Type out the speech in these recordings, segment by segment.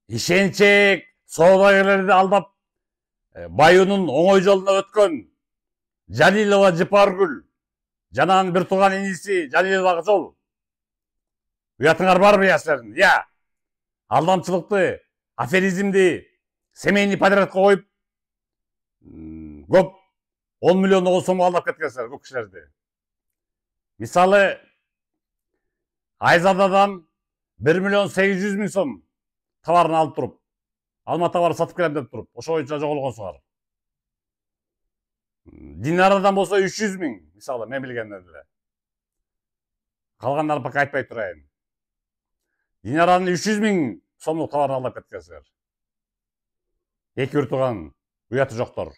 ишенчек соодагерлерди алдап баюунун оңой жолуна өткөн Жалилова Жыпаргүл жана анын бир тууган иниси Жалилова Акжол. Уятыңар барбы силердин? Алдамчылыкты, аферизмди семейный подрядка коюп, көп 10 миллион сом алдап кеткенсиздер көп кишилерди. Мисалы, Айзададан 1 миллион 800 миң сом товарын алып туруп, Алматыга барып сатып келем деп туруп, ошо боюнча жоголгонсуңар. Динарадан болсо 300 миң, мисалы, мен билгенден эле. Калгандарын пока айтпай турайын. Динаранын 300 миң сомдук товарын алдап кеткенсиздер. Эки бир тууган уяты жоктор.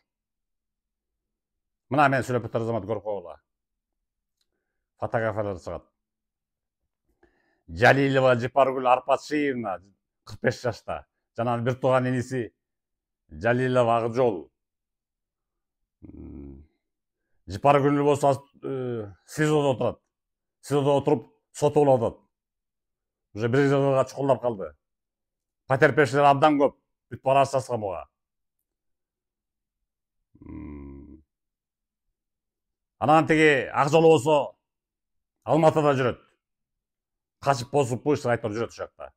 Мына мен сүйлөп отур замат көрүп койгула. Фотографиялар чыгат. Жалилова Жыпаргүл Арпатшиевна 45 жашта. Жана бир тууган иниси Жалилова Акжол. Жыпаргүл болсо СИЗОдо отурат. СИЗОдо отуруп сотулуп атат. Уже бир жылга чукулдап калды. Потерпевшилер абдан көп. Бүт барасы жазган буга. Анан тиги Акжол болсо Алматыда жүрөт. Качып босуп буйрук айтып жүрөт ошол жакта.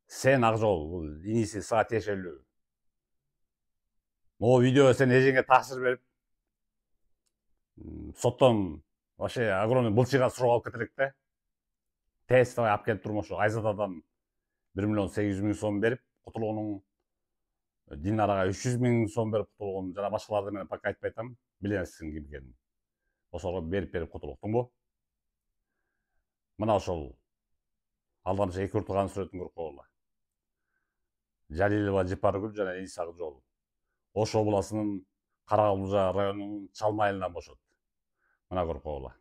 Сен Акжол, бул иниси сага тиешелүү. Могу видео сен эжеңе таасир берип, соттон вообще огромный былчыга суроо алып кетелик да. Тез давай алып келип туруп ошо Айзададан 1 миллион 800 миң сом берип кутулгонун, Динарага 300 миң сом берип кутулгон, жана башкаларды мен пока айтпай атам, билесиң ким экенин. Ошого берип кутулуктуңбу? Мына ошол алдамчы эки тууганын сүрөтүн көрүп койгула. Жалилова Жыпаргүл жана иниси Акжол. Ош областынын Каракулжа районунун Чалма айылынан бошот. Мына көрүп койгула.